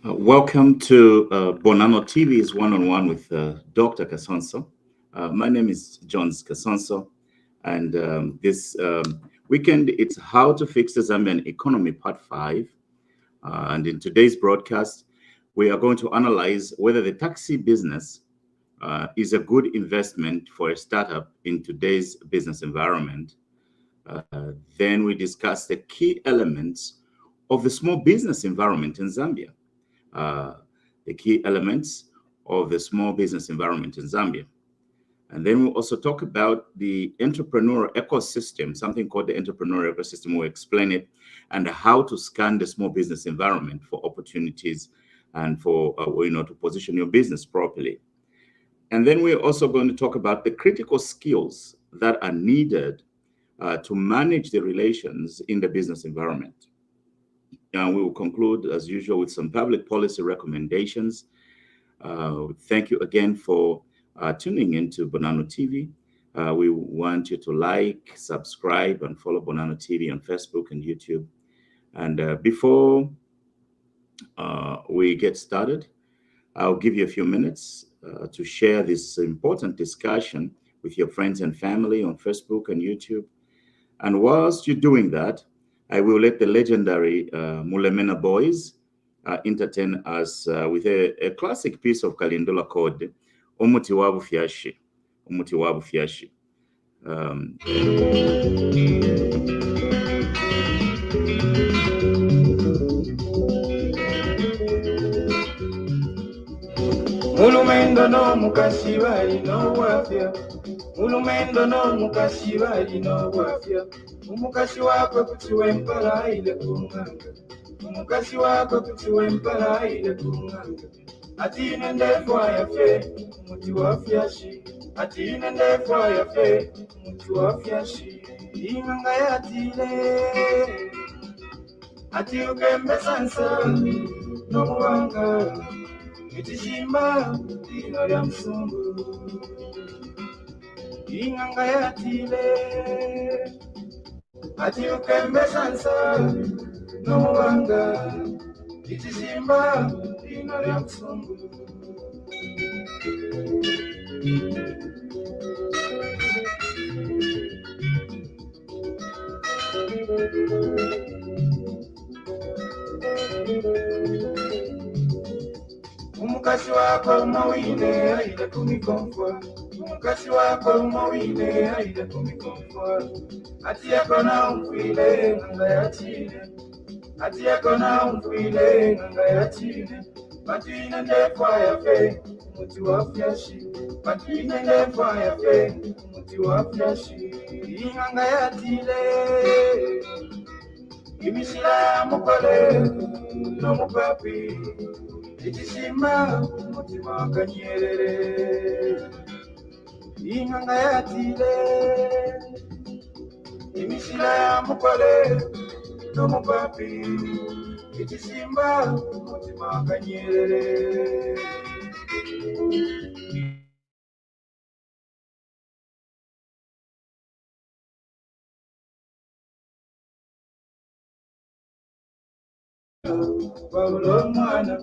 Welcome to Bonano TV's one-on-one with Dr. Kasonso. My name is Jones Kasonso, and this weekend it's How to Fix the Zambian Economy Part 5. And in today's broadcast, we are going to analyze whether the taxi business is a good investment for a startup in today's business environment. Then we discuss the key elements of the small business environment in Zambia. Uh, the key elements of the small business environment in Zambia. And then we'll also talk about the entrepreneurial ecosystem, something called the entrepreneurial ecosystem. We'll explain it and how to scan the small business environment for opportunities and for, to position your business properly. And then we're also going to talk about the critical skills that are needed to manage the relations in the business environment. And we will conclude, as usual, with some public policy recommendations. Thank you again for tuning into Bonano TV. We want you to like, subscribe, and follow Bonano TV on Facebook and YouTube. And before we get started, I'll give you a few minutes to share this important discussion with your friends and family on Facebook and YouTube. And whilst you're doing that, I will let the legendary Mulemena Boys entertain us with a classic piece of Kalindula called Umuti Wabu Fiashi. Umuti Wabu Fiashi. Mulumendo no mukashibari no wafya. Mulumendo no mukashibari no wafya. Umukashi wako kutiwe mpala ile kunganga. Umukashi wako kutiwe mpala ile kunganga. Atine ndefwa ya fe, muti wafyashi. Atine ndefwa ya fe, muti wafyashi. Inganga ya atile. Ati ukembe sansa, no muwanga. Itishimba, dino ya msungu. Inganga ya atile. Ati ukembe sansa, no muwanga. Itishimba, dino ya msungu. Umukashi wako mawine aida kumikomfwa. Umukashi wako mawine aida kumikomfwa. Ati yako na umfile nganga ya chine. Ati yako na umfile nganga ya chine. Patine ndefwa ya fe, muti wafyashi. Patine ndefwa ya fe, muti wafyashi. Nganga ya tile. Imishila mukole no mupapi. Itishima mutima wakanyerere. Inganga ya tile. Imishila mukole no mupapi. Itishima mutima wakanyerere. Babulo mwana,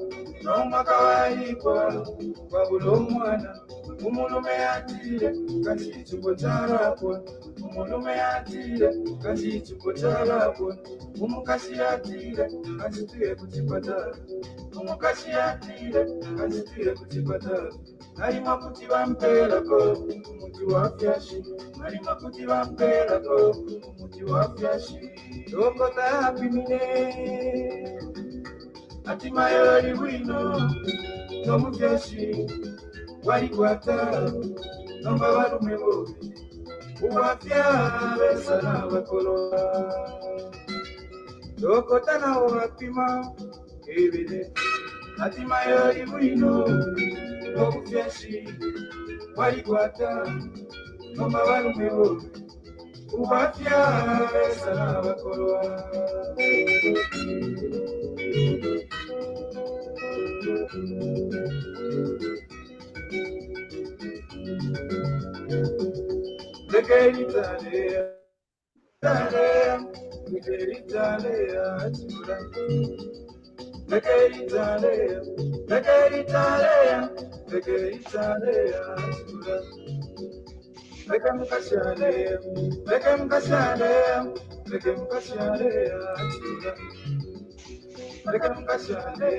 no makawaikwa. Babulo mwana, umulume atile, kashichuko charapwa. Umulume atile, kashichuko charapwa. Umukashi atile, kasituye kutipata. Umukashi atile, kasituye kutipata. Harima kuti vampera ko, umuti wafyashi. Harima kuti vampera ko, umuti wafyashi. Dokota yapimine. Ati mayori wino, no mufyashi. Warikwata, no mbabarume bobi. Uwafya besana bakoloa. Dokota na wapima, ebide. Ati mayori wino, no mufyashi. Warikwata, no mbabarume bobi. Uwafya besana bakoloa. Lekeritale, tale, lekeritale, achura. Lekeitale, lekeitale, lekeitale, lekemkashale, lekemkashale, lekemkashale, lekemkashale,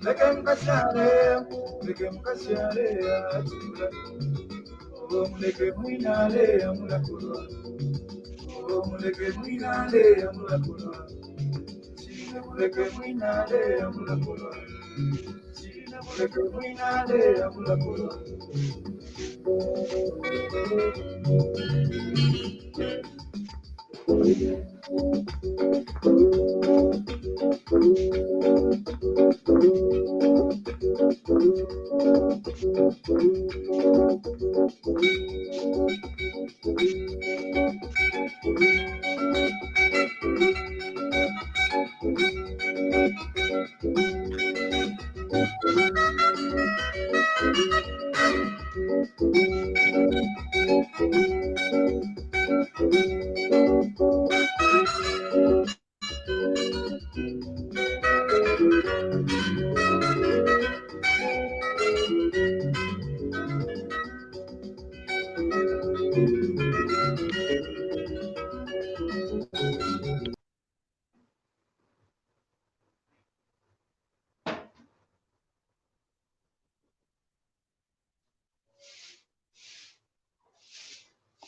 lekemkashale, lekemkashale, omuleke mwinale amulakulwa, omuleke mwinale amulakulwa, omuleke mwinale amulakulwa, omuleke mwinale amulakulwa.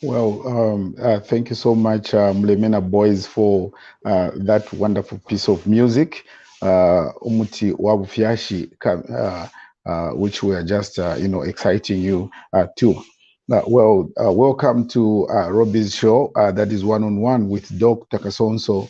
Well, thank you so much, Mlemena Boys, for that wonderful piece of music, Umuti Wabufyashi, which we are just, exciting you too. Welcome to Robbie's show. That is one-on-one with Dr. Kasonso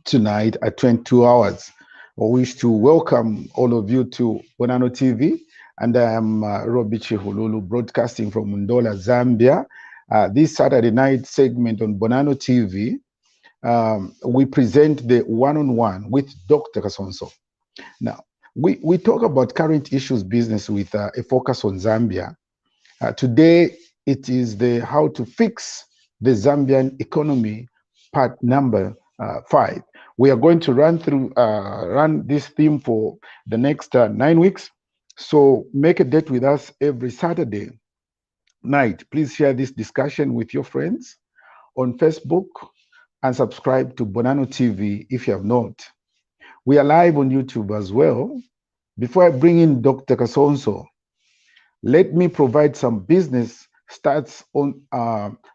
tonight at 22 hours. I wish to welcome all of you to Bonano TV. And I am Robbie Chihululu, broadcasting from Ndola, Zambia. This Saturday night segment on Bonano TV, we present the one-on-one with Dr. Kasonso. Now, we talk about current issues business with a focus on Zambia. Today, it is the how to fix the Zambian economy, part number 5. We are going to run this theme for the next 9 weeks. So make a date with us every Saturday night. Please share this discussion with your friends on Facebook and subscribe to Bonano TV if you have not. We are live on YouTube as well. Before I bring in Dr. Kasonso, let me provide some business stats on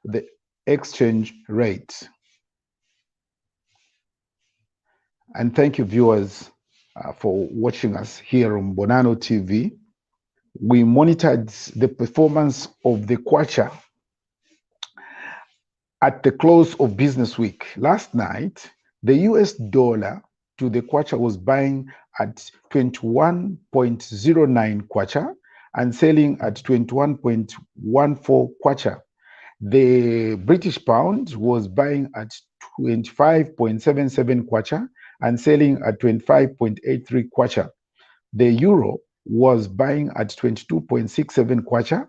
the exchange rate. And thank you, viewers, for watching us here on Bonano TV. We monitored the performance of the kwacha at the close of business week. Last night, the US dollar to the kwacha was buying at 21.09 kwacha and selling at 21.14 kwacha. The British pound was buying at 25.77 kwacha and selling at 25.83 kwacha. The euro was buying at 22.67 kwacha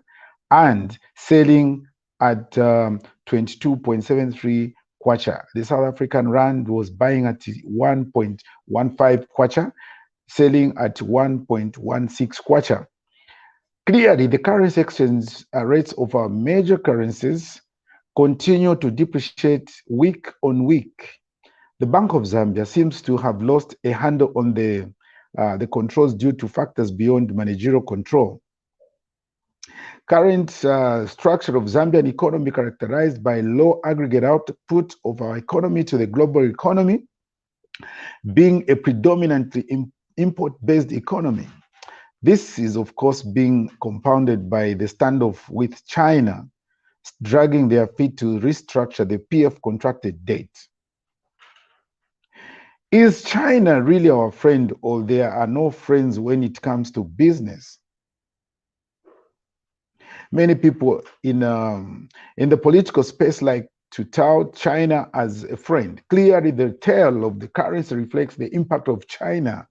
and selling at 22.73 kwacha. The South African rand was buying at 1.15 kwacha, selling at 1.16 kwacha. Clearly, the currency exchange rates of our major currencies continue to depreciate week on week. The Bank of Zambia seems to have lost a handle on the controls due to factors beyond managerial control. Current structure of Zambian economy characterized by low aggregate output of our economy to the global economy, being a predominantly import-based economy. This is, of course, being compounded by the standoff with China, dragging their feet to restructure the PF contracted debt. Is China really our friend, or there are no friends when it comes to business? Many people in the political space like to tout China as a friend. Clearly, the tale of the currency reflects the impact of China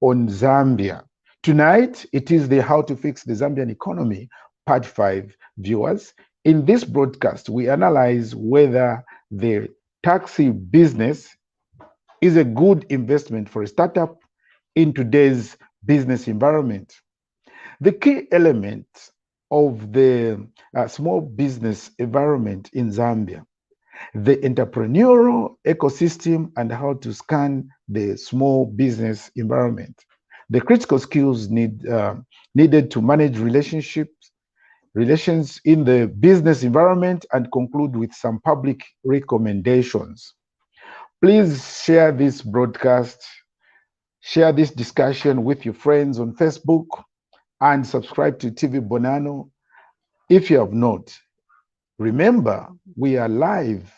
on Zambia. Tonight, it is the How to Fix the Zambian Economy, Part 5, viewers. In this broadcast, we analyze whether the taxi business is a good investment for a startup in today's business environment. The key element of the small business environment in Zambia, the entrepreneurial ecosystem, and how to scan the small business environment. The critical skills needed to manage relations in the business environment, and conclude with some public recommendations. Please share this broadcast, share this discussion with your friends on Facebook, and subscribe to TV Bonano if you have not. Remember, we are live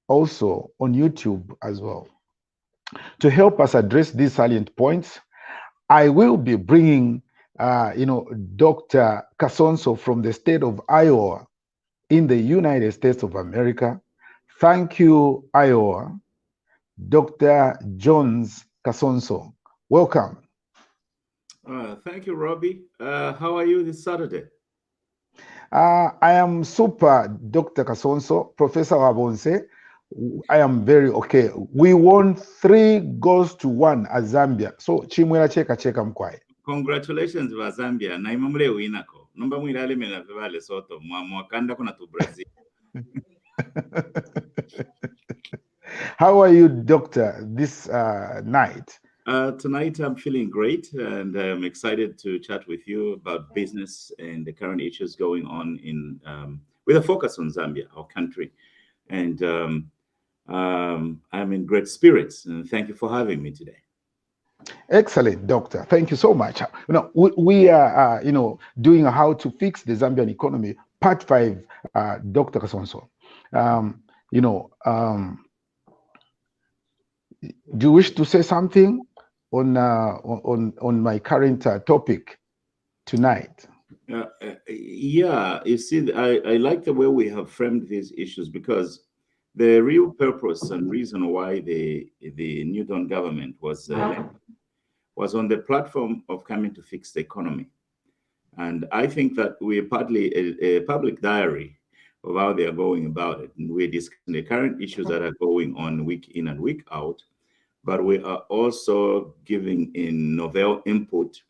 also on YouTube as well. To help us address these salient points, I will be bringing, Dr. Kasonso from the state of Iowa in the United States of America. Thank you, Iowa. Dr. Jones Kasonso, welcome. Thank you, Robbie. How are you this Saturday? I am super, Dr. Kasonso, Professor Wabonse. I am very okay. We won 3 goals to 1 at Zambia. So chimwera cheka mkwai. Congratulations wa Zambia. Na imamule winako. Numba mwirale mena veba Lesotho. Mwakanda kuna tu Brazil. How are you, doctor, this night? Tonight I'm feeling great, and I'm excited to chat with you about business and the current issues going on in with a focus on Zambia, our country. And I'm in great spirits, and thank you for having me today. Excellent, doctor. Thank you so much. We are, doing how to fix the Zambian economy, part 5, Dr. Kasonso. Do you wish to say something on my current topic tonight? Yeah, you see, I like the way we have framed these issues, because the real purpose and reason why the Newton government was on the platform of coming to fix the economy. And I think that we're partly a public diary of how they are going about it. And we're discussing the current issues that are going on week in and week out, but we are also giving in novel input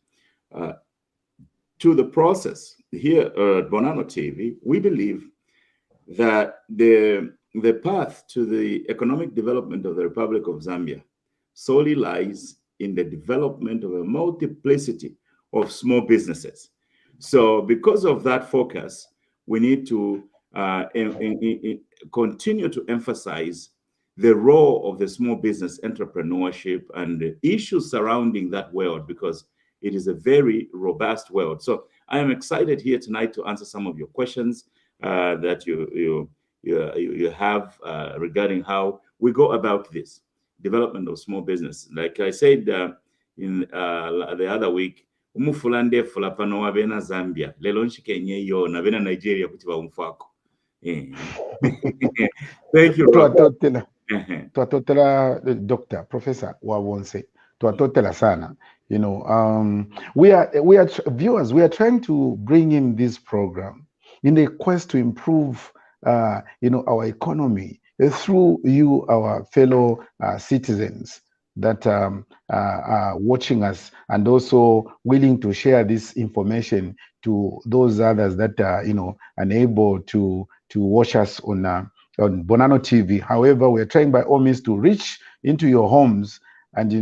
to the process. Here at Bonano TV, we believe that the path to the economic development of the Republic of Zambia solely lies in the development of a multiplicity of small businesses. So because of that focus, we need to continue to emphasize the role of the small business entrepreneurship and the issues surrounding that world, because it is a very robust world. So I am excited here tonight to answer some of your questions that you have regarding how we go about this development of small business. Like I said in the other week, umufulande fulapano wabena Zambia lelo nshike yo na bena Nigeria kuti baumfako. Thank you, Twatotela Dr. Professor Wawonse. Twatotela sana. We are viewers. We are trying to bring in this program in the quest to improve, our economy through you, our fellow citizens that are watching us, and also willing to share this information to those others that are, unable to watch us on Bonano TV. However, we're trying by all means to reach into your homes, and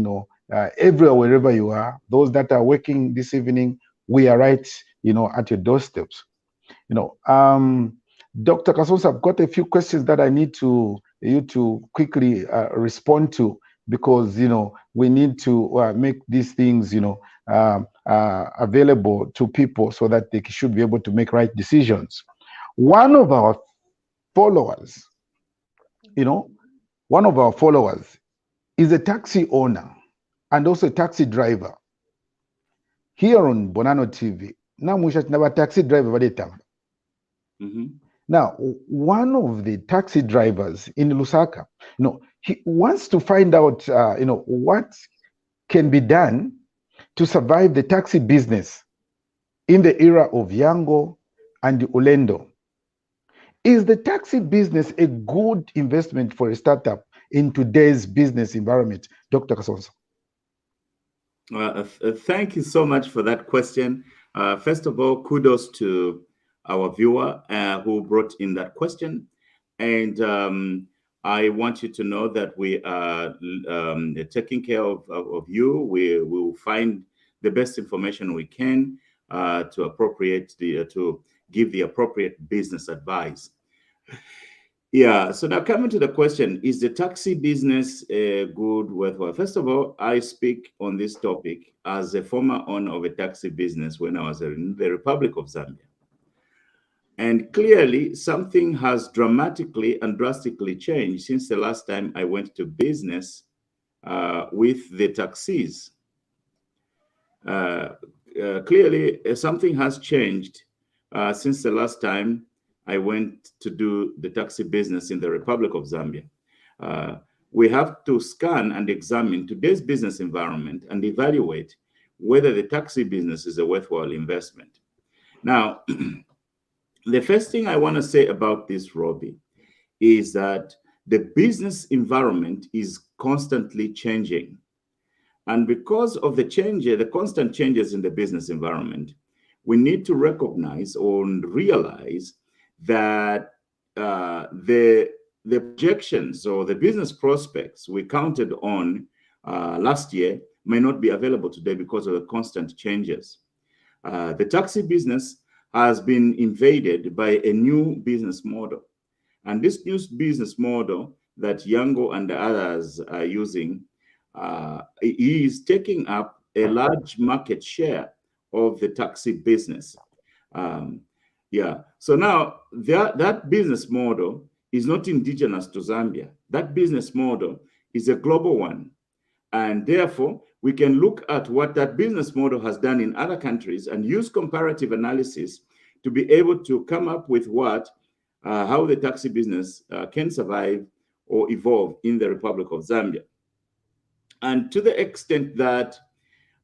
everywhere, wherever you are. Those that are working this evening, we are right, at your doorsteps. Dr. Kasonso, I've got a few questions that I need you to quickly respond to, because we need to make these things available to people so that they should be able to make right decisions. One of our followers is a taxi owner and also a taxi driver here on Bonano TV. Now we should have a taxi driver. Now, one of the taxi drivers in Lusaka, he wants to find out, what can be done to survive the taxi business in the era of Yango and Ulendo. Is the taxi business a good investment for a startup in today's business environment? Dr. Kasonso. Thank you so much for that question. First of all, kudos to our viewer who brought in that question. And I want you to know that we are taking care of you. We will find the best information we can to give the appropriate business advice. Yeah, so now coming to the question, is the taxi business good, worthwhile? First of all, I speak on this topic as a former owner of a taxi business when I was in the Republic of Zambia. And clearly, something has dramatically and drastically changed since the last time I went to business with the taxis. Clearly, something has changed since the last time I went to do the taxi business in the Republic of Zambia. We have to scan and examine today's business environment and evaluate whether the taxi business is a worthwhile investment. Now, the first thing I want to say about this, Robbie, is that the business environment is constantly changing. And because of the constant changes in the business environment, we need to recognize or realize that the projections or the business prospects we counted on last year may not be available today because of the constant changes. The taxi business has been invaded by a new business model. And this new business model that Yango and others are using is taking up a large market share of the taxi business. So now that business model is not indigenous to Zambia. That business model is a global one. And therefore, we can look at what that business model has done in other countries and use comparative analysis to be able to come up with how the taxi business can survive or evolve in the Republic of Zambia. And to the extent that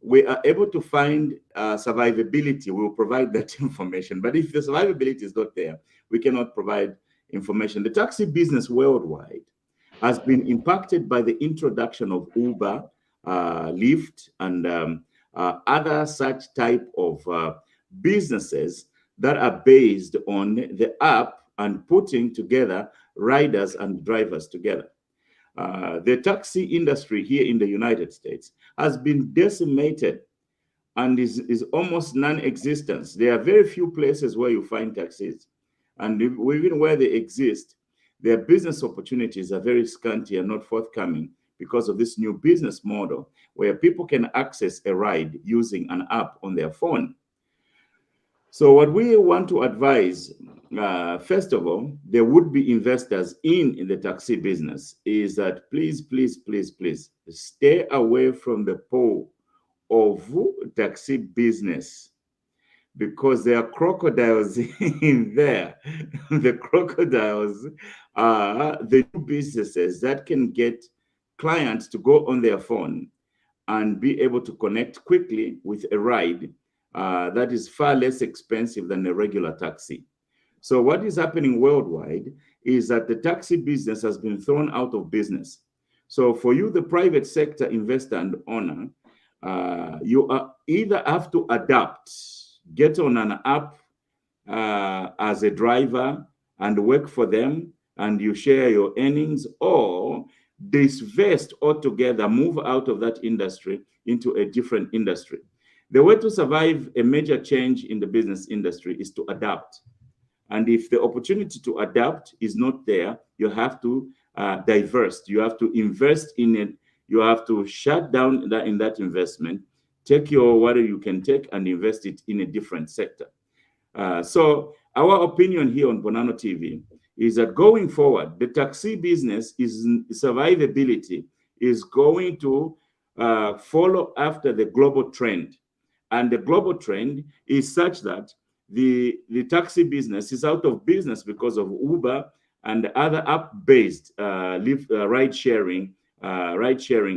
we are able to find survivability, we will provide that information. But if the survivability is not there, we cannot provide information. The taxi business worldwide has been impacted by the introduction of Uber, Lyft, and other such type of businesses that are based on the app and putting together riders and drivers together. The taxi industry here in the United States has been decimated and is almost non-existent. There are very few places where you find taxis. And even where they exist, their business opportunities are very scanty and not forthcoming because of this new business model where people can access a ride using an app on their phone. So what we want to advise, first of all, the would-be investors in the taxi business is that please, please, please, please stay away from the pool of taxi business because there are crocodiles in there. The crocodiles are the new businesses that can get clients to go on their phone and be able to connect quickly with a ride that is far less expensive than a regular taxi. So what is happening worldwide is that the taxi business has been thrown out of business. So for you, the private sector investor and owner, you are either have to adapt, get on an app as a driver and work for them and you share your earnings, or divest altogether, move out of that industry into a different industry. The way to survive a major change in the business industry is to adapt. And if the opportunity to adapt is not there, you have to divest. You have to invest in it. You have to shut down in that investment, take what you can take and invest it in a different sector. So our opinion here on Bonano TV is that going forward, the taxi business survivability is going to follow after the global trend. And the global trend is such that the taxi business is out of business because of Uber and other app-based ride-sharing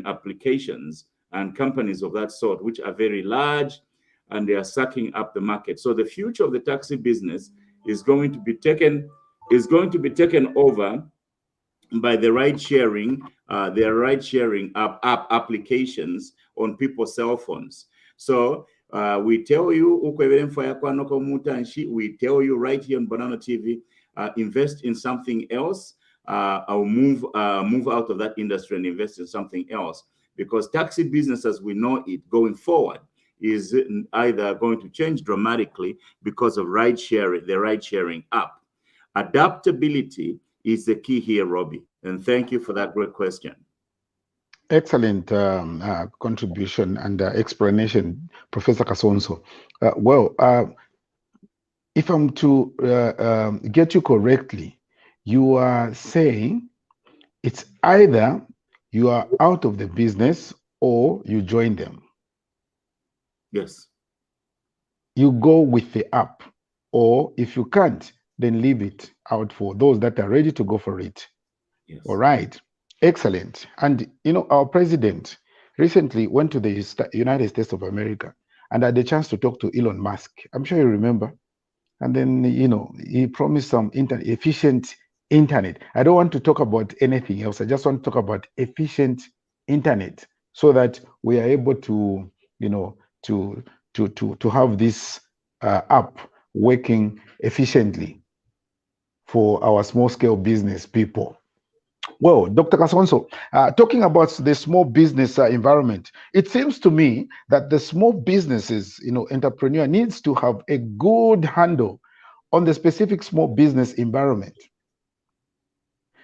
applications and companies of that sort, which are very large and they are sucking up the market. So the future of the taxi business is going to be taken over by the ride sharing, their ride sharing app applications on people's cell phones. So we tell you, we tell you right here on Bonano TV, invest in something else, or move out of that industry and invest in something else, because taxi business as we know it going forward is either going to change dramatically because of ride sharing, the ride sharing app. Adaptability is the key here, Robbie. And thank you for that great question. Excellent contribution and explanation, Professor Kasonso. If I'm to get you correctly, you are saying it's either you are out of the business or you join them. Yes. You go with the app, or if you can't, then leave it out for those that are ready to go for it. Yes. All right. Excellent. And, you know, our president recently went to the United States of America and had the chance to talk to Elon Musk. I'm sure you remember. And then, you know, he promised some efficient internet. I don't want to talk about anything else. I just want to talk about efficient internet so that we are able to, you know, to have this app working efficiently for our small scale business people. Well, Dr. Kasonso, talking about the small business environment, it seems to me that the small businesses, you know, entrepreneur needs to have a good handle on the specific small business environment.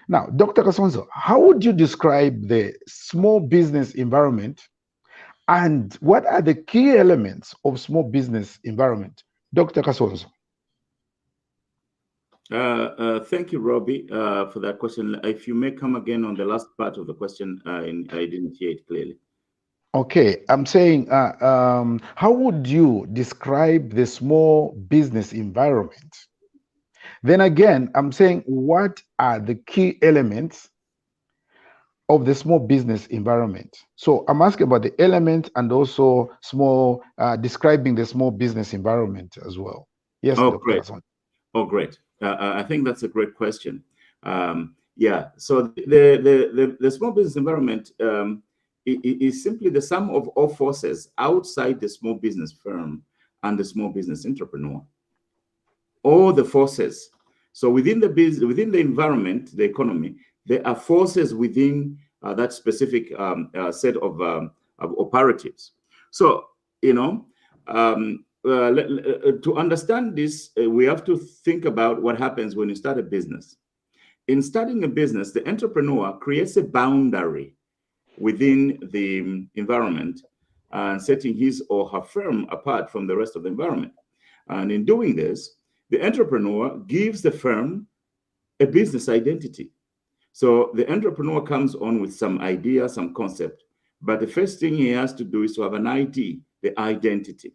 Now, Dr. Kasonso, how would you describe the small business environment, and what are the key elements of small business environment? Dr. Kasonso. Thank you, Robbie, for that question. If you may come again on the last part of the question, I didn't hear it clearly. Okay, I'm saying, how would you describe the small business environment? Then again, I'm saying, what are the key elements of the small business environment? So I'm asking about the element and also small, describing the small business environment as well. Yes, Oh, Dr. great. Kasonso. Oh, great. I think that's a great question. Yeah, so the small business environment is simply the sum of all forces outside the small business firm and the small business entrepreneur. All the forces. So within the business, within the environment, the economy, there are forces within that specific set of operatives. So, you know, to understand this, we have to think about what happens when you start a business. In starting a business, the entrepreneur creates a boundary within the environment and setting his or her firm apart from the rest of the environment. And in doing this, the entrepreneur gives the firm a business identity. So the entrepreneur comes on with some idea, some concept, but the first thing he has to do is to have an ID, the identity.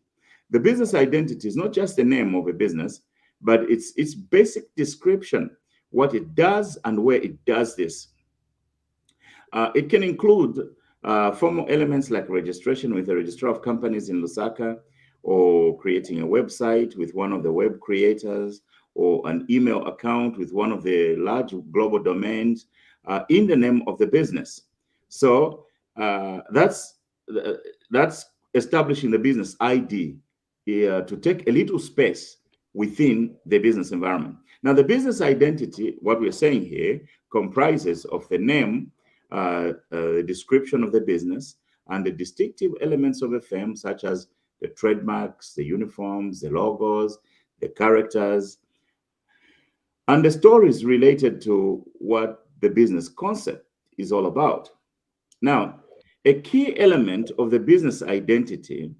The business identity is not just the name of a business, but it's its basic description, what it does and where it does this. It can include formal elements like registration with the registrar of companies in Lusaka, or creating a website with one of the web creators, or an email account with one of the large global domains in the name of the business. So that's establishing the business ID to take a little space within the business environment. Now, the business identity, what we're saying here, comprises of the name, the description of the business, and the distinctive elements of a firm, such as the trademarks, the uniforms, the logos, the characters, and the stories related to what the business concept is all about. Now, a key element of the business identity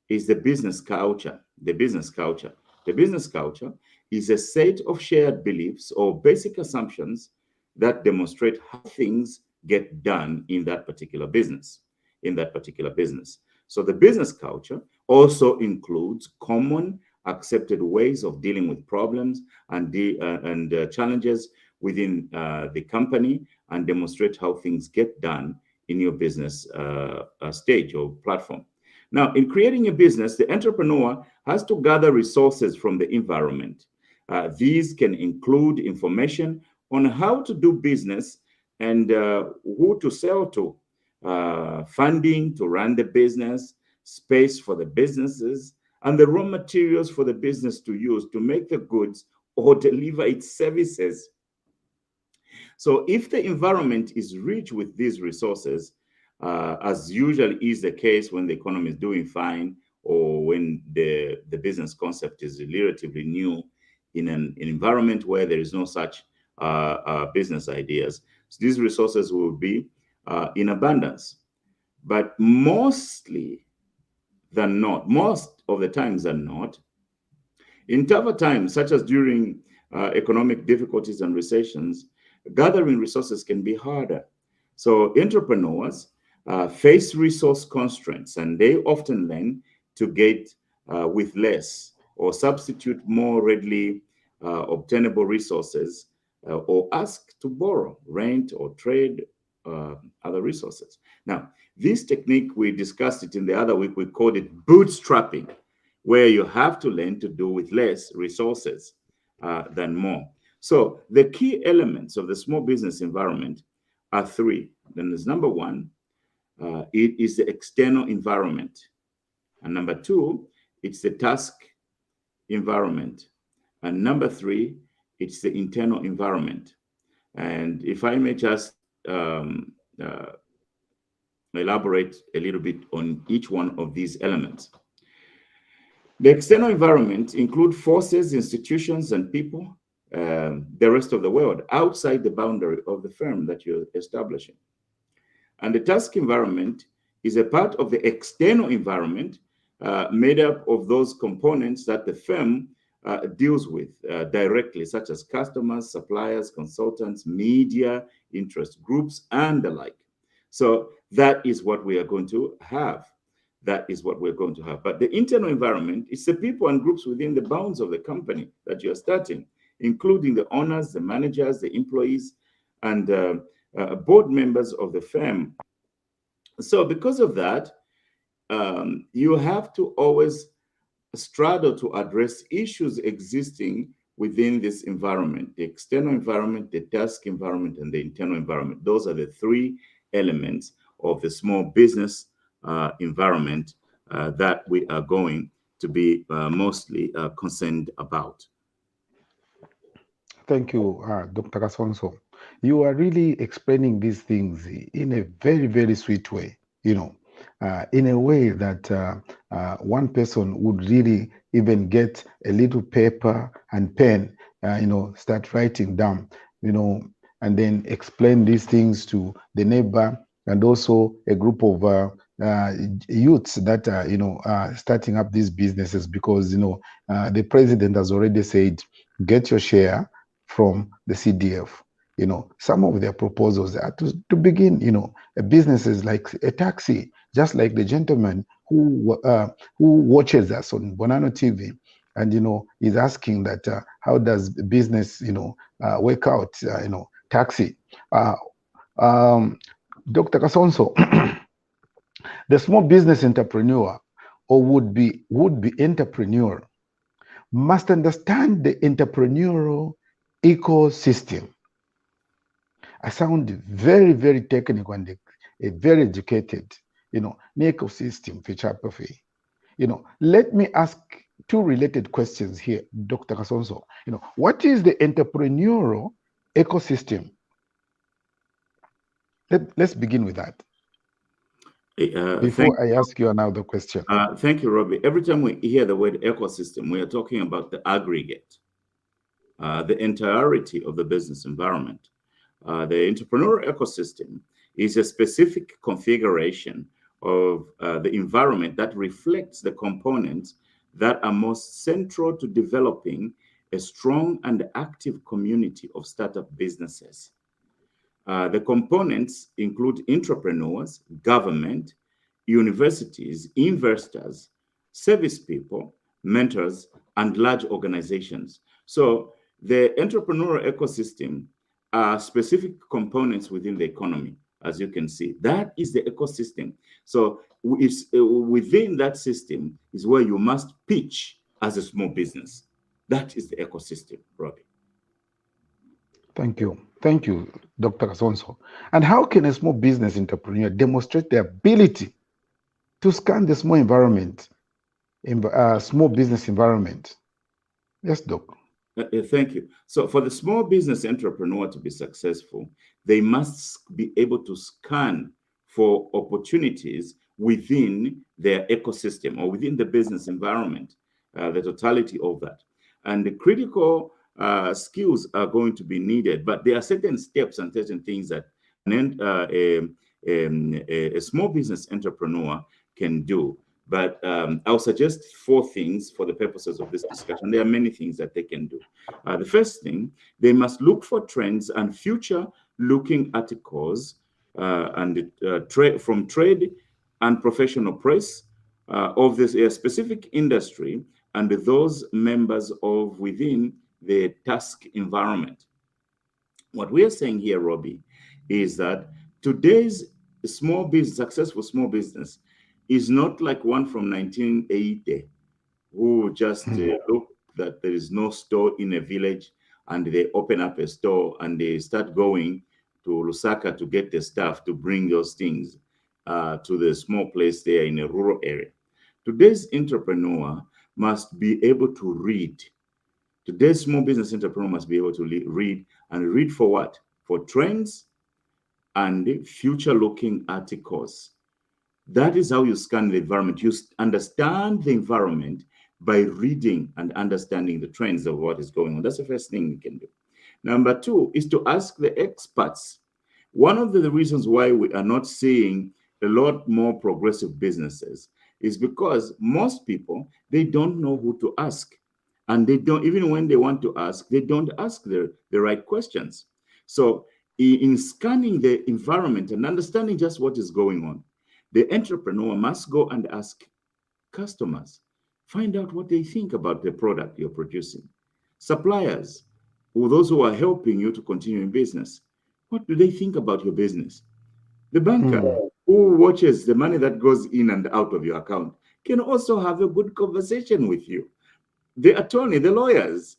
is the business culture. The business culture. The business culture is a set of shared beliefs or basic assumptions that demonstrate how things get done in that particular business. So the business culture also includes common accepted ways of dealing with problems and challenges within the company, and demonstrate how things get done in your business stage or platform. Now, in creating a business, the entrepreneur has to gather resources from the environment. These can include information on how to do business and who to sell to, funding to run the business, space for the businesses, and the raw materials for the business to use to make the goods or deliver its services. So if the environment is rich with these resources, as usually is the case when the economy is doing fine or when the business concept is relatively new in an environment where there is no such business ideas, so these resources will be in abundance. But mostly than not, most of the times than not, in tougher times, such as during economic difficulties and recessions, gathering resources can be harder. So entrepreneurs face resource constraints, and they often learn to get with less or substitute more readily obtainable resources or ask to borrow, rent, or trade other resources. Now, this technique, we discussed it in the other week, we called it bootstrapping, where you have to learn to do with less resources than more. So the key elements of the small business environment are three. Then there's number one, it is the external environment. And number two, it's the task environment. And number three, it's the internal environment. And if I may just elaborate a little bit on each one of these elements. The external environment include forces, institutions, and people, the rest of the world, outside the boundary of the firm that you're establishing. And the task environment is a part of the external environment made up of those components that the firm deals with directly, such as customers, suppliers, consultants, media, interest groups, and the like. So that is what we are going to have. That is what we're going to have. But the internal environment is the people and groups within the bounds of the company that you're starting, including the owners, the managers, the employees, and board members of the firm. So because of that, you have to always straddle to address issues existing within this environment: the external environment, the task environment, and the internal environment. Those are the three elements of the small business environment that we are going to be mostly concerned about. Thank you, Dr. Kasonso. You are really explaining these things in a very, very sweet way, in a way that one person would really even get a little paper and pen, start writing down, and then explain these things to the neighbor and also a group of youths that are starting up these businesses, because the president has already said, get your share from the CDF. Some of their proposals are to begin, businesses like a taxi, just like the gentleman who watches us on Bonano TV, and is asking that how does business work out, taxi. Dr. Kasonso, the small business entrepreneur or would be entrepreneur must understand the entrepreneurial ecosystem. I sound very, very technical and very educated, ecosystem, let me ask two related questions here, Dr. Kasonso. What is the entrepreneurial ecosystem? Let's begin with that. Before I ask you another question. Thank you, Robbie. Every time we hear the word ecosystem, we are talking about the aggregate, the entirety of the business environment. The entrepreneurial ecosystem is a specific configuration of the environment that reflects the components that are most central to developing a strong and active community of startup businesses. The components include entrepreneurs, government, universities, investors, service people, mentors, and large organizations. So the entrepreneurial ecosystem are specific components within the economy, as you can see. That is the ecosystem. So within that system is where you must pitch as a small business. That is the ecosystem, Robbie. Thank you. Thank you, Dr. Kasonso. And how can a small business entrepreneur demonstrate the ability to scan the small environment, small business environment? Yes, Doc. Thank you. So, for the small business entrepreneur to be successful, they must be able to scan for opportunities within their ecosystem or within the business environment, the totality of that. And the critical skills are going to be needed, but there are certain steps and certain things that a small business entrepreneur can do. But I'll suggest four things for the purposes of this discussion. There are many things that they can do. The first thing, they must look for trends and future-looking articles from trade and professional press of this specific industry and those members of within the task environment. What we are saying here, Robbie, is that today's successful small business is not like one from 1980 who just look that there is no store in a village and they open up a store and they start going to Lusaka to get the stuff to bring those things to the small place there in a rural area. Today's entrepreneur must be able to read. Today's small business entrepreneur must be able to read, and read for what? For trends and future-looking articles. That is how you scan the environment. You understand the environment by reading and understanding the trends of what is going on. That's the first thing you can do. Number two is to ask the experts. One of the reasons why we are not seeing a lot more progressive businesses is because most people, they don't know who to ask. And they don't, even when they want to ask, they don't ask the right questions. So in scanning the environment and understanding just what is going on, the entrepreneur must go and ask customers, find out what they think about the product you're producing. Suppliers, or those who are helping you to continue in business, what do they think about your business? The banker who watches the money that goes in and out of your account can also have a good conversation with you. The attorney, the lawyers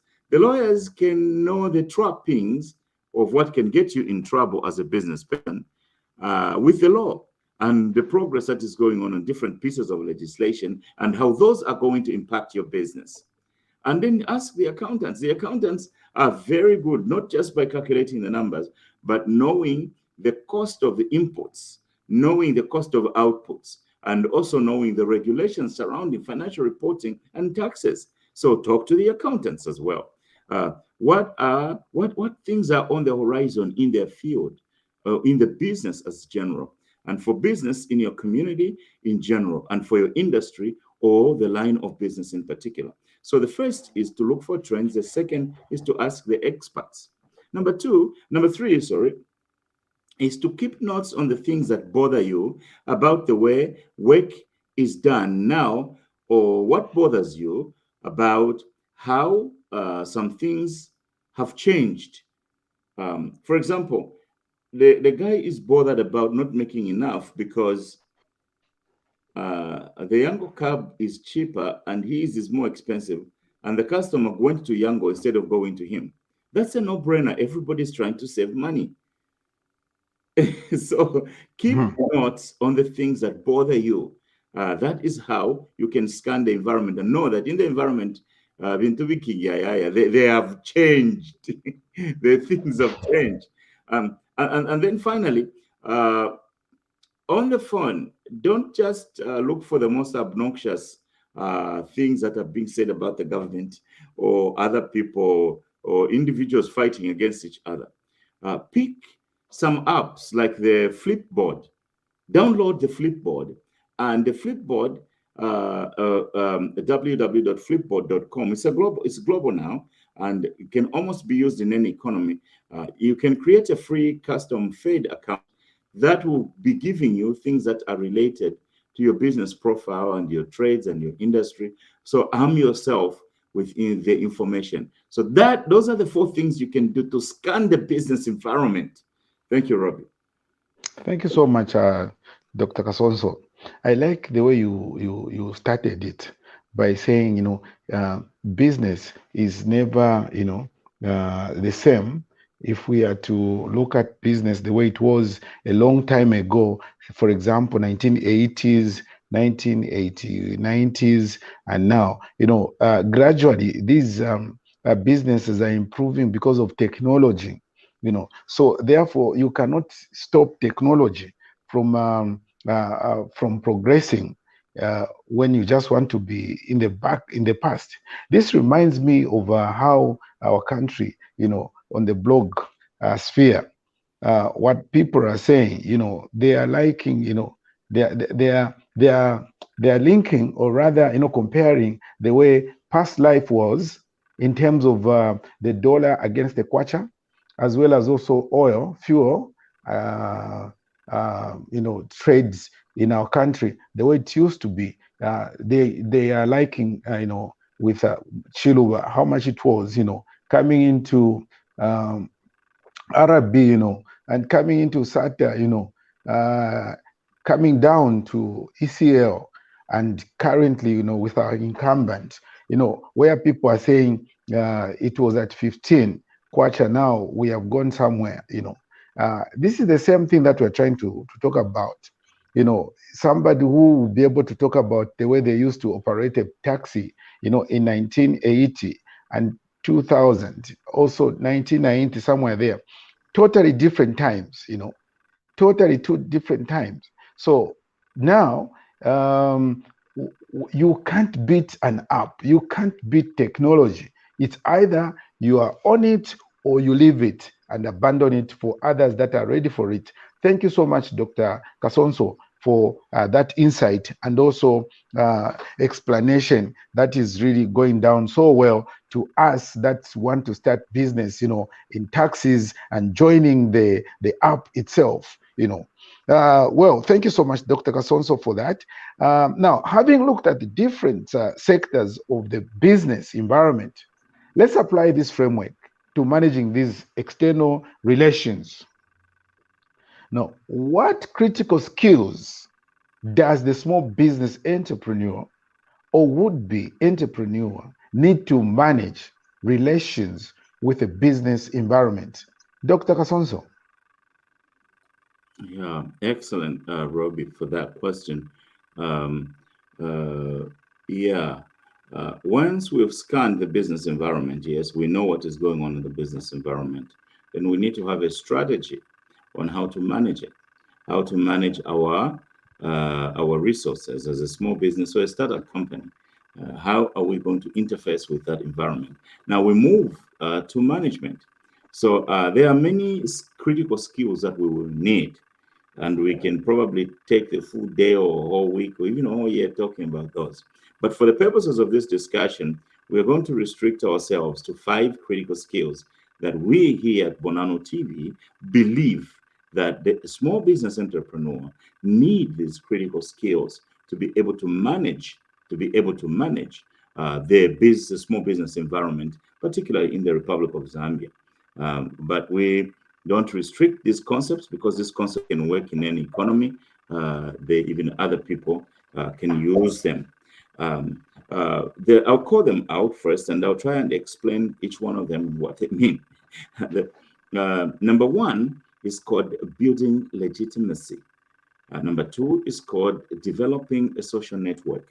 can know the trappings of what can get you in trouble as a business person with the law and the progress that is going on different pieces of legislation and how those are going to impact your business. And then ask the accountants. The accountants are very good, not just by calculating the numbers, but knowing the cost of the inputs, knowing the cost of outputs, and also knowing the regulations surrounding financial reporting and taxes. So talk to the accountants as well. What things are on the horizon in their field, in the business as general, and for business in your community in general, and for your industry or the line of business in particular. So the first is to look for trends. The second is to ask the experts. Number three, is to keep notes on the things that bother you about the way work is done now, or what bothers you about how some things have changed. For example, the guy is bothered about not making enough because the Yango cab is cheaper and his is more expensive, and the customer went to Yango instead of going to him. That's a no-brainer. Everybody's trying to save money. So keep notes on the things that bother you. That is how you can scan the environment and know that in the environment, they have changed. The things have changed. And then finally, on the phone, don't just look for the most obnoxious things that are being said about the government or other people or individuals fighting against each other. Pick some apps like the Flipboard. Download the Flipboard, and the Flipboard, www.flipboard.com. It's global now, and it can almost be used in any economy. You can create a free custom fade account that will be giving you things that are related to your business profile and your trades and your industry. So arm yourself with the information. So those are the four things you can do to scan the business environment. Thank you, Robbie. Thank you so much, Dr. Kasonso. I like the way you started it by saying, business is never, the same if we are to look at business the way it was a long time ago, for example, 1980s, 1980, 90s, and now, gradually these businesses are improving because of technology, So therefore, you cannot stop technology from progressing when you just want to be in the past. This reminds me of how our country, on the blog sphere, what people are saying, they are liking, they are they are they are they are linking, or rather, comparing the way past life was in terms of the dollar against the kwacha, as well as also oil, fuel, uh, trades in our country, the way it used to be. They are liking, with Chiluba, how much it was, coming into RB, and coming into SATA, coming down to ECL, and currently, with our incumbent, where people are saying it was at 15 kwacha, now we have gone somewhere, this is the same thing that we're trying to talk about. Somebody who will be able to talk about the way they used to operate a taxi, in 1980 and 2000, also 1990, somewhere there. Totally different times, totally two different times. So now, you can't beat an app, you can't beat technology. It's either you are on it or you leave it and abandon it for others that are ready for it. Thank you so much, Dr. Kasonso, for that insight and also explanation that is really going down so well to us that want to start business, in taxis and joining the app itself, well, thank you so much, Dr. Kasonso, for that. Now, having looked at the different sectors of the business environment, let's apply this framework to managing these external relations. Now, what critical skills does the small business entrepreneur or would-be entrepreneur need to manage relations with a business environment? Dr. Kasonso. Yeah, excellent, Robbie, for that question. Um, yeah, once we've scanned the business environment, yes, we know what is going on in the business environment. Then we need to have a strategy on how to manage it, how to manage our resources as a small business or a startup company. How are we going to interface with that environment? Now we move to management. So there are many critical skills that we will need, and we can probably take the full day or whole week or even a whole year talking about those. But for the purposes of this discussion, we're going to restrict ourselves to 5 critical skills that we here at Bonano TV believe that the small business entrepreneur need these critical skills to be able to manage, their business, small business environment, particularly in the Republic of Zambia. But we don't restrict these concepts because this concept can work in any economy. Even other people can use them. I'll call them out first, and I'll try and explain each one of them what they mean. Number 1 is called building legitimacy. Number 2 is called developing a social network.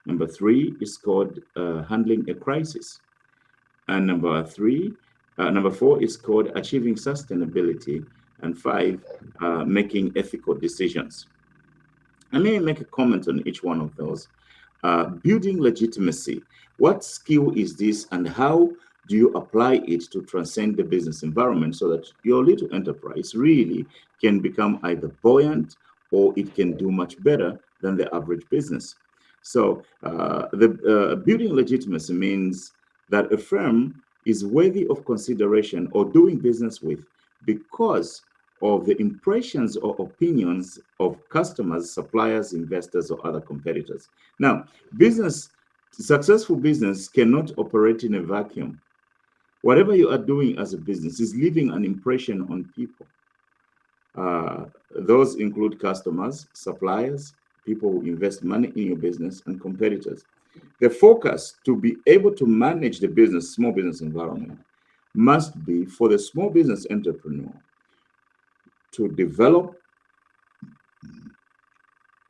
Number 3 is called handling a crisis. And number 4 is called achieving sustainability. And 5, making ethical decisions. I may make a comment on each one of those. Building legitimacy. What skill is this, and how do you apply it to transcend the business environment so that your little enterprise really can become either buoyant or it can do much better than the average business? So the building legitimacy means that a firm is worthy of consideration or doing business with because of the impressions or opinions of customers, suppliers, investors, or other competitors. Now, successful business cannot operate in a vacuum. Whatever you are doing as a business is leaving an impression on people. Those include customers, suppliers, people who invest money in your business, and competitors. The focus to be able to manage the small business environment must be for the small business entrepreneur to develop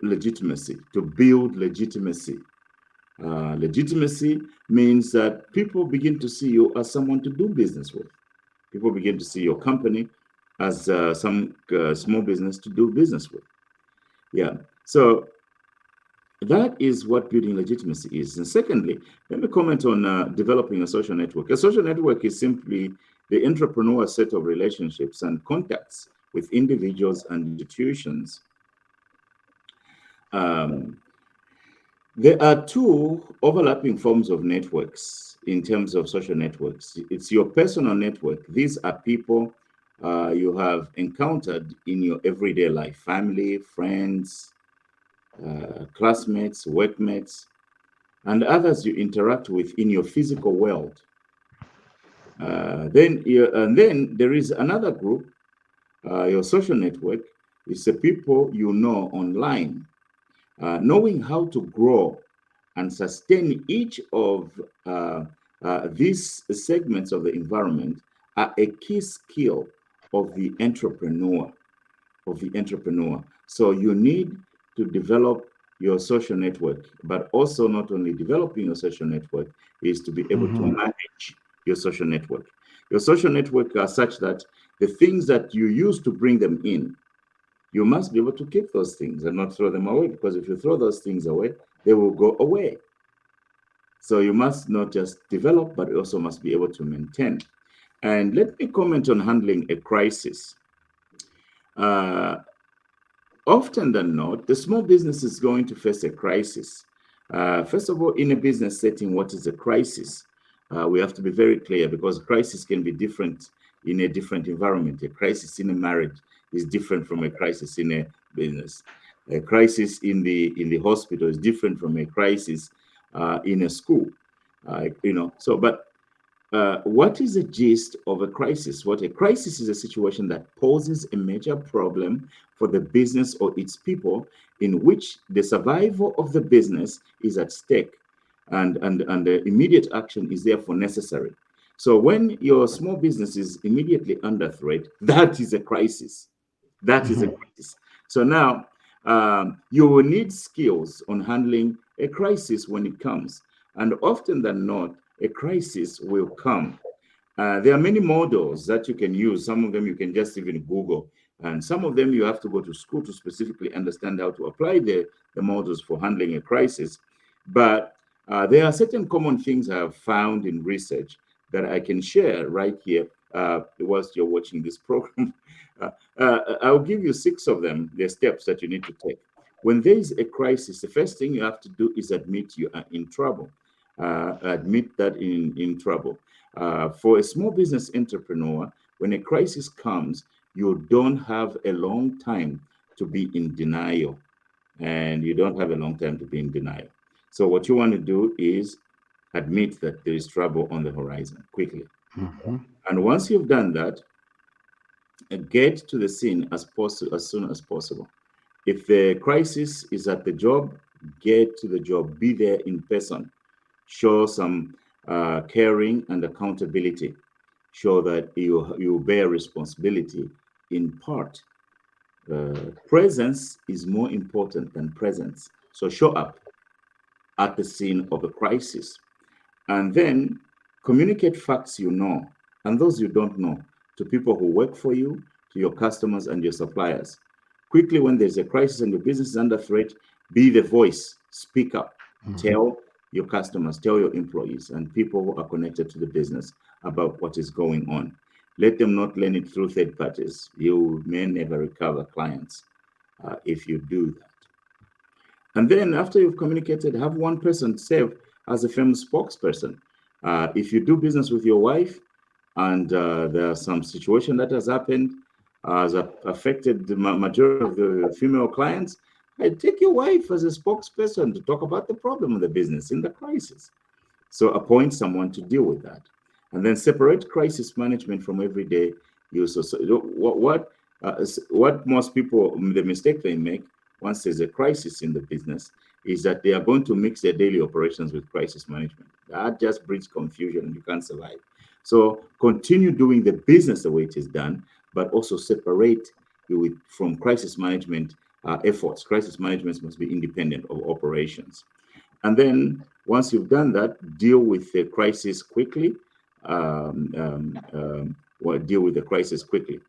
legitimacy, to build legitimacy. Legitimacy means that people begin to see you as someone to do business with. People begin to see your company as some small business to do business with. Yeah. So that is what building legitimacy is. And secondly, let me comment on developing a social network. A social network is simply the entrepreneur set of relationships and contacts with individuals and institutions. There are two overlapping forms of networks in terms of social networks. It's your personal network. These are people you have encountered in your everyday life, family, friends, classmates, workmates, and others you interact with in your physical world. Then there is another group, your social network, is the people you know online. Knowing how to grow and sustain each of these segments of the environment are a key skill of the entrepreneur. So you need to develop your social network, but also not only developing your social network is to be able to manage your social network. Your social network are such that the things that you use to bring them in, you must be able to keep those things and not throw them away, because if you throw those things away, they will go away. So you must not just develop, but also must be able to maintain. And let me comment on handling a crisis. Often than not, the small business is going to face a crisis. First of all, in a business setting, what is a crisis? We have to be very clear, because crisis can be different in a different environment. A crisis in a marriage is different from a crisis in a business. A crisis in the hospital is different from a crisis in a school. What is the gist of a crisis? What a crisis is a situation that poses a major problem for the business or its people, in which the survival of the business is at stake, and the immediate action is therefore necessary. So when your small business is immediately under threat, that is a crisis. That is a crisis. So now you will need skills on handling a crisis when it comes. And often than not, a crisis will come. There are many models that you can use. Some of them you can just even Google. And some of them you have to go to school to specifically understand how to apply the models for handling a crisis. But there are certain common things I have found in research that I can share right here whilst you're watching this program. I'll give you 6 of them, the steps that you need to take. When there is a crisis, the first thing you have to do is admit you are in trouble. Admit that in trouble. For a small business entrepreneur, when a crisis comes, you don't have a long time to be in denial. And you don't have a long time to be in denial. So what you want to do is admit that there is trouble on the horizon quickly. And once you've done that, get to the scene as soon as possible. If the crisis is at the job, get to the job. Be there in person. Show some caring and accountability. Show that you bear responsibility in part. Presence is more important than presence. So show up at the scene of a crisis. And then communicate facts you know and those you don't know to people who work for you, to your customers and your suppliers. Quickly, when there's a crisis and your business is under threat, be the voice. Speak up. Tell your customers, tell your employees and people who are connected to the business about what is going on. Let them not learn it through third parties. You may never recover clients if you do that. And then after you've communicated, have one person serve as a firm spokesperson. If you do business with your wife and there's some situation that has happened, has affected the majority of the female clients, take your wife as a spokesperson to talk about the problem of the business in the crisis. So appoint someone to deal with that. And then separate crisis management from everyday use. So what most people, the mistake they make once there's a crisis in the business, is that they are going to mix their daily operations with crisis management. That just breeds confusion and you can't survive. So continue doing the business the way it is done, but also separate it from crisis management efforts. Crisis management must be independent of operations. And then once you've done that, deal with the crisis quickly. Well, deal with the crisis quickly.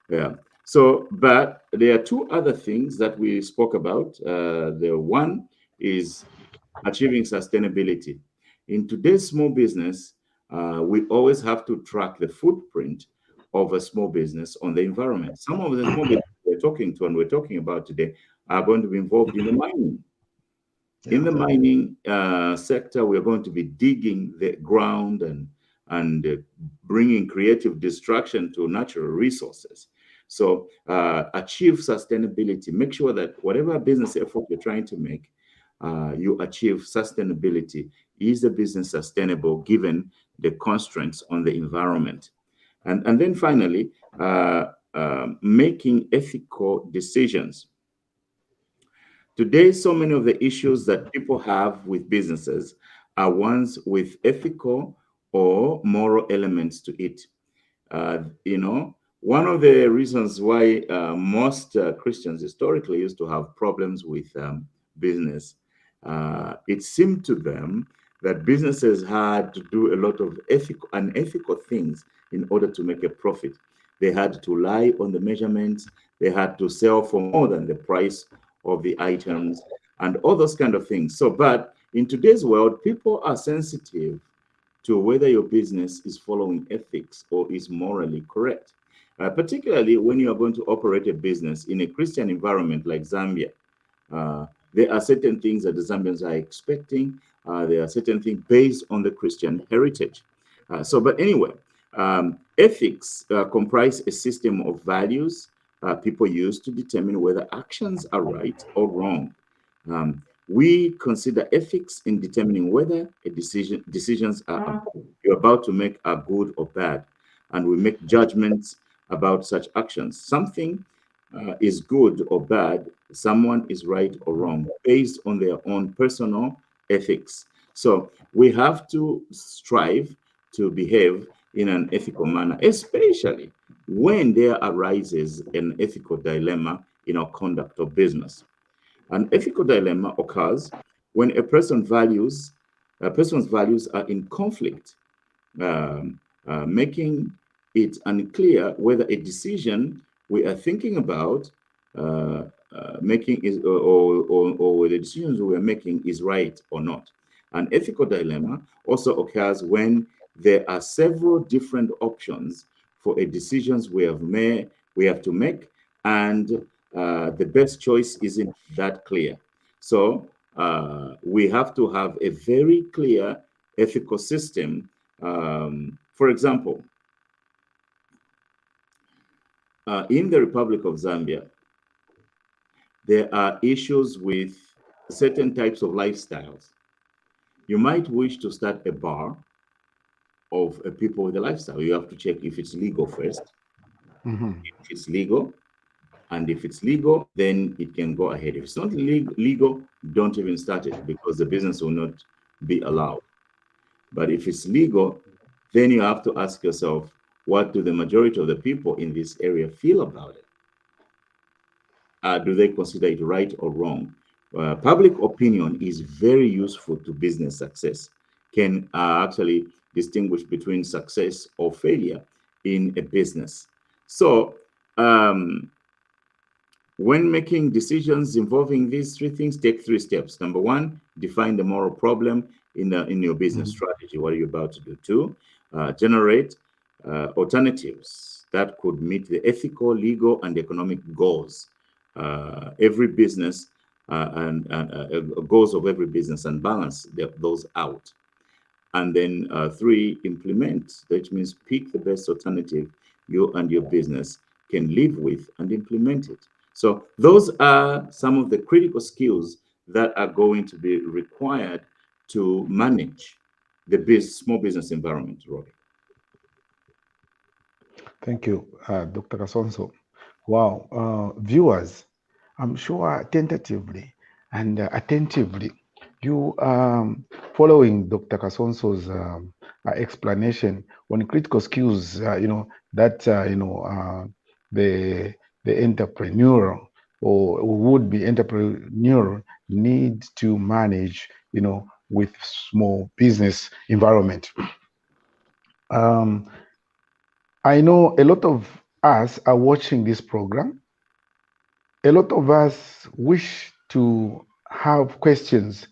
Yeah. So, but there are two other things that we spoke about. The one is achieving sustainability. In today's small business, we always have to track the footprint of a small business on the environment. Some of the small businesses we're talking to and we're talking about today are going to be involved in the mining. In the mining sector, we're going to be digging the ground and bringing creative destruction to natural resources. So achieve sustainability. Make sure that whatever business effort you're trying to make, you achieve sustainability. Is the business sustainable given the constraints on the environment? And then finally, making ethical decisions. Today, so many of the issues that people have with businesses are ones with ethical or moral elements to it. One of the reasons why most Christians historically used to have problems with business, it seemed to them that businesses had to do a lot of unethical things in order to make a profit. They had to lie on the measurements. They had to sell for more than the price of the items and all those kind of things. So, but in today's world, people are sensitive to whether your business is following ethics or is morally correct. Particularly when you are going to operate a business in a Christian environment like Zambia. There are certain things that the Zambians are expecting. There are certain things based on the Christian heritage. But anyway, ethics comprise a system of values people use to determine whether actions are right or wrong. We consider ethics in determining whether decisions you're about to make are good or bad, and we make judgments about such actions. Something is good or bad, someone is right or wrong, based on their own personal ethics. So we have to strive to behave in an ethical manner, especially when there arises an ethical dilemma in our conduct of business. An ethical dilemma occurs when a person's values are in conflict, making it unclear whether a decision we are thinking about making is or the decisions we are making is right or not. An ethical dilemma also occurs when there are several different options for a decisions we have to make, and the best choice isn't that clear. So we have to have a very clear ethical system. For example, in the Republic of Zambia, there are issues with certain types of lifestyles. You might wish to start a bar of people with a lifestyle. You have to check if it's legal first. If it's legal, and if it's legal, then it can go ahead. If it's not legal, don't even start it, because the business will not be allowed. But if it's legal, then you have to ask yourself, what do the majority of the people in this area feel about it? Do they consider it right or wrong? Public opinion is very useful to business success, can actually distinguish between success or failure in a business. So when making decisions involving these three things, take 3 steps. Number 1, define the moral problem in your business strategy. What are you about to do? 2, generate alternatives that could meet the ethical, legal, and economic goals. Every business and goals of every business, and balance those out. And then 3, implement. That means pick the best alternative you and your business can live with and implement it. So those are some of the critical skills that are going to be required to manage the small business environment, Robbie. Thank you, Dr. Kasonso. Wow, viewers, I'm sure tentatively and attentively you following Dr. Kasonso's explanation on critical skills, that the entrepreneur or would be entrepreneur need to manage, with small business environment. I know a lot of us are watching this program. A lot of us wish to have questions,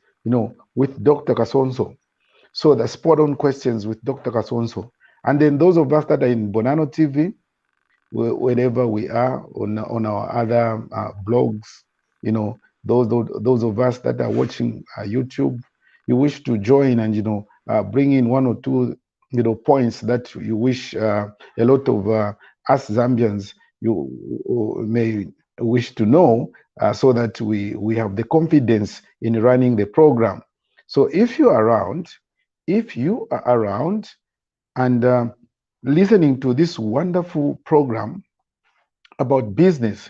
with Dr. Kasonso. So the spot on questions with Dr. Kasonso. And then those of us that are in Bonano TV, wherever we are on our other blogs, those of us that are watching YouTube, you wish to join and bring in one or two points that you wish a lot of us Zambians you may wish to know, so that we have the confidence in running the program. So if you are around and listening to this wonderful program about business,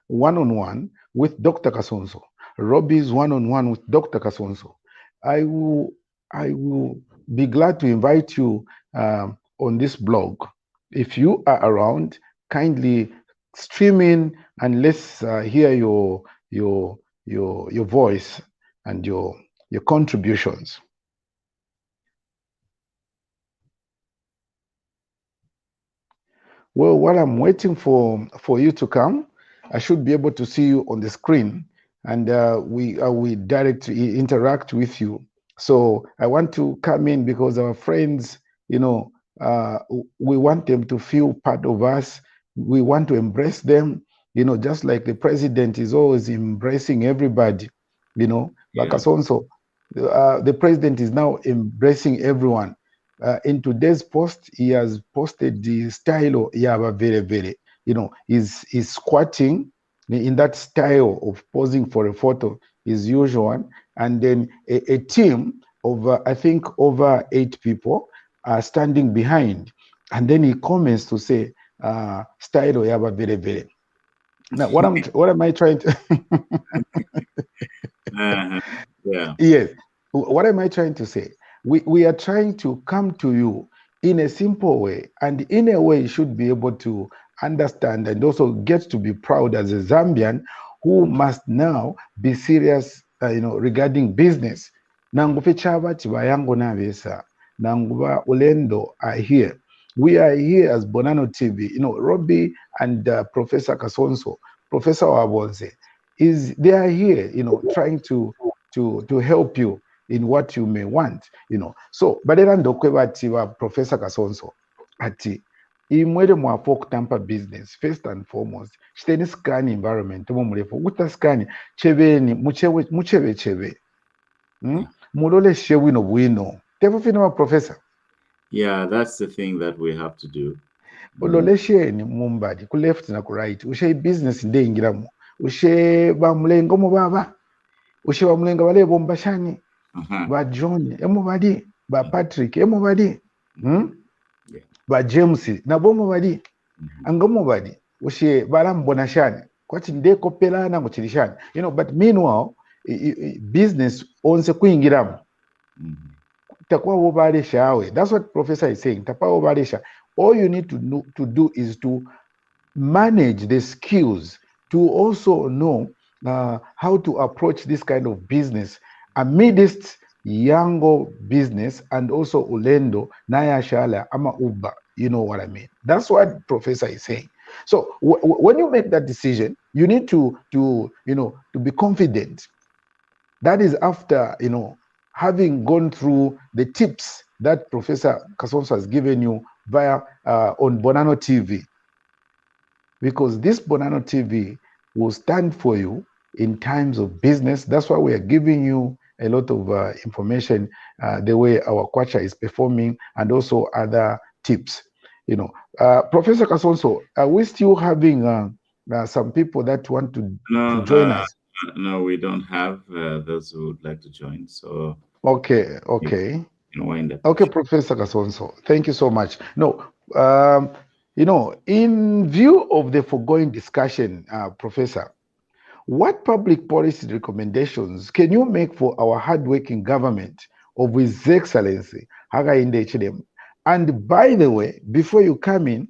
one-on-one with Dr. Kasonso, Robbie's one-on-one with Dr. Kasonso, I will be glad to invite you on this blog. If you are around, kindly stream in and let's hear your voice and your contributions. Well, while I'm waiting for you to come, I should be able to see you on the screen, and we directly interact with you. So I want to come in because our friends, we want them to feel part of us. We want to embrace them, just like the president is always embracing everybody, Yeah. Kasonso, the president is now embracing everyone. In today's post, he has posted the style Yaba very, very, is squatting in that style of posing for a photo, is usual one. And then a team of, I think, over 8 people are standing behind. And then he comments to say, style Yaba very, very. Now, what am I trying to? Yeah. Yes. What am I trying to say? We are trying to come to you in a simple way, and in a way you should be able to understand and also get to be proud as a Zambian who must now be serious, regarding business. Nangufe chaba chibayango na vesa. Nanguba Ulendo are here. We are here as Bonano TV. Robbie and Professor Kasonso, Professor Wabonze, they are here, trying to help you in what you may want, So, badera ndokwe batiwa Professor Kasonso, ati, imwere mwapo okutampa business, first and foremost, chiteni scan environment, mulefu, guta scan, chebeni, muchebe, mulole shewino bwino. Tefu fino Professor? Yeah, that's the thing that we have to do. Ulole sheni mumbadi, ku left na ku right, ushe business nde ingiramu, ushe bamulengo mu baba, ushe bamulenga bale bombashani, ba John emubadi, ba Patrick emubadi, ba James nabo mubadi, anga mubadi, ushe barambona shani, kwati ndeko pelana mu chirishani, but meanwhile business onse kuingiramu. Takwa obaresha awe. That's what Professor is saying. Takwa obaresha. All you need to do is to manage the skills to also know how to approach this kind of business amidst Yango business and also Ulendo, Naya Shala, Ama Uba. You know what I mean? That's what Professor is saying. So when you make that decision, you need to be confident. That is after, having gone through the tips that Professor Kasonso has given you via on Bonano TV. Because this Bonano TV will stand for you in times of business. That's why we are giving you a lot of information, the way our kwacha is performing and also other tips. Professor Kasonso, are we still having some people that want to join us? No, we don't have those who would like to join. So okay. Okay, Professor Kasonso, thank you so much. No, in view of the foregoing discussion, Professor, What public policy recommendations can you make for our hardworking government of His Excellency Hakainde Hichilema? And by the way, before you come in,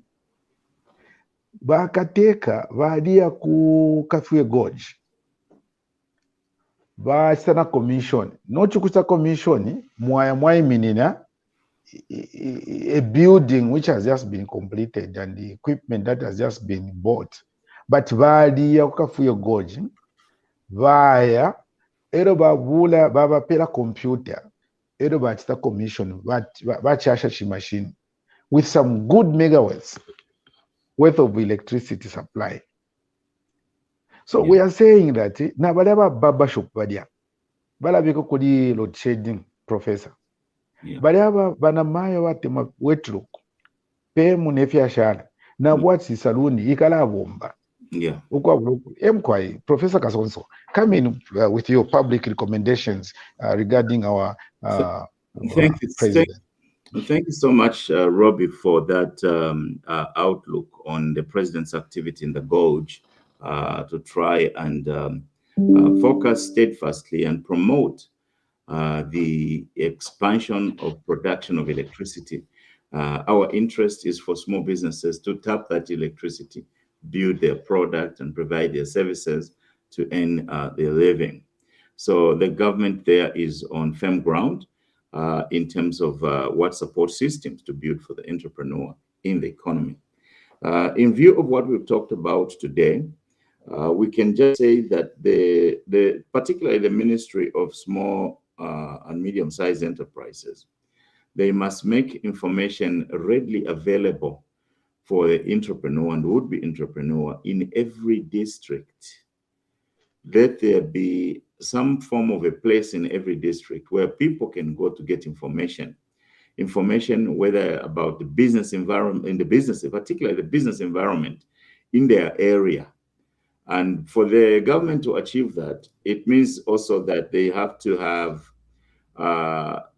bakateka valia ku Kafue Gorge, vasana commission, nochukusa commission, mwaya minina, a building which has just been completed and the equipment that has just been bought. But valia ku Kafue Gorge, vaya, ero bavula bavapela computer, ero bachita commission, vachasha chi machine with some good megawatts worth of electricity supply. So we are saying that na balaba baba shop badia balabiko kuli load shedding, professor. Balaba banamaya watema wetruk pe munefia shana na what's saluni ikala bomba. Yeah. Professor Kasonso, come in with your public recommendations regarding our president. Thank you so much, Robbie, for that outlook on the president's activity in the Gorge to try and focus steadfastly and promote the expansion of production of electricity. Our interest is for small businesses to tap that electricity, build their product and provide their services to earn their living. So the government there is on firm ground in terms of what support systems to build for the entrepreneur in the economy. In view of what we've talked about today, we can just say that particularly the Ministry of Small and Medium-Sized Enterprises, they must make information readily available for the entrepreneur and would-be entrepreneur in every district. Let there be some form of a place in every district where people can go to get information whether about the business environment, in the business, particularly the business environment in their area. And for the government to achieve that, it means also that they have to have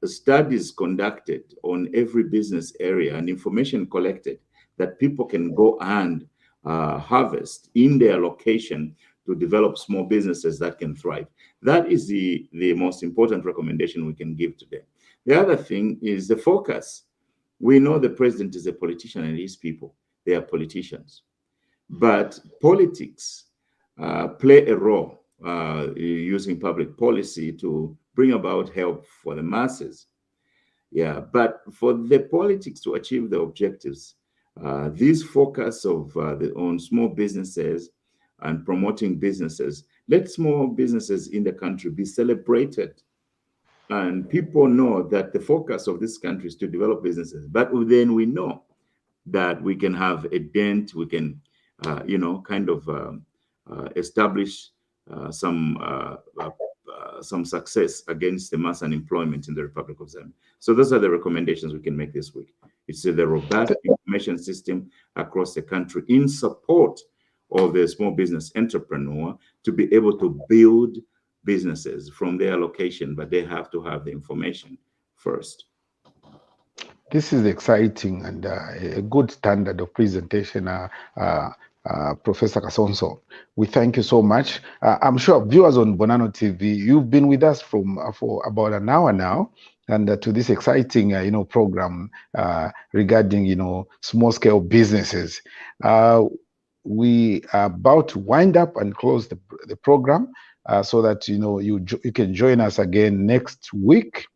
studies conducted on every business area and information collected that people can go and harvest in their location to develop small businesses that can thrive. That is the most important recommendation we can give today. The other thing is the focus. We know the president is a politician and his people, they are politicians. But politics play a role using public policy to bring about help for the masses. Yeah, but for the politics to achieve the objectives, this focus of on small businesses and promoting businesses, let small businesses in the country be celebrated. And people know that the focus of this country is to develop businesses. But then we know that we can have a dent, we can, establish some success against the mass unemployment in the Republic of Zambia. So those are the recommendations we can make this week. It's the robust information system across the country in support of the small business entrepreneur to be able to build businesses from their location, but they have to have the information first. This is exciting and a good standard of presentation, Professor Kasonso. We thank you so much. I'm sure viewers on Bonano TV, you've been with us for about an hour now, and to this exciting, program regarding, small-scale businesses. We are about to wind up and close the program so that you can join us again next week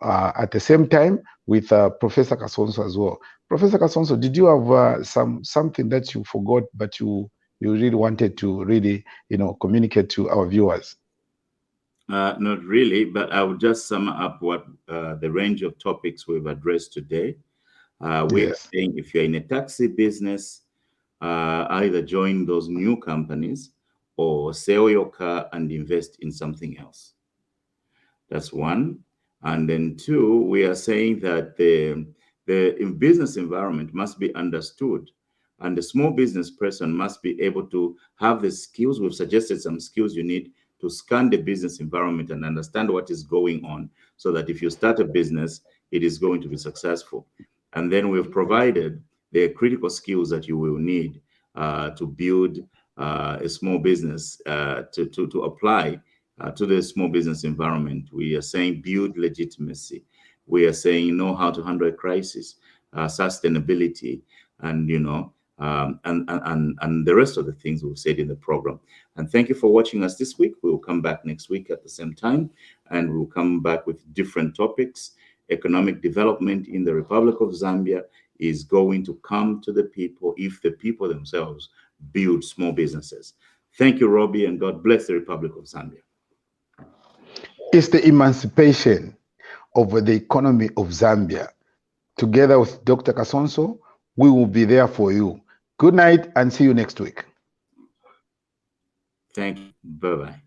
at the same time with Professor Kasonso as well. Professor Kasonso, did you have something that you forgot but you really wanted to really communicate to our viewers? Not really, but I would just sum up what the range of topics we've addressed today. We are saying if you're in a taxi business, either join those new companies or sell your car and invest in something else. That's one. And then two, we are saying that the business environment must be understood, and the small business person must be able to have the skills. We've suggested some skills you need to scan the business environment and understand what is going on, so that if you start a business, it is going to be successful. And then we've provided the critical skills that you will need to build a small business to apply to the small business environment. We are saying build legitimacy. We are saying know how to handle a crisis, sustainability, and and the rest of the things we've said in the program. And thank you for watching us this week. We will come back next week at the same time, and we'll come back with different topics. Economic development in the Republic of Zambia is going to come to the people if the people themselves build small businesses. Thank you, Robbie, and God bless the Republic of Zambia. It's the emancipation of the economy of Zambia. Together with Dr. Kasonso, we will be there for you. Good night and see you next week. Thank you. Bye-bye.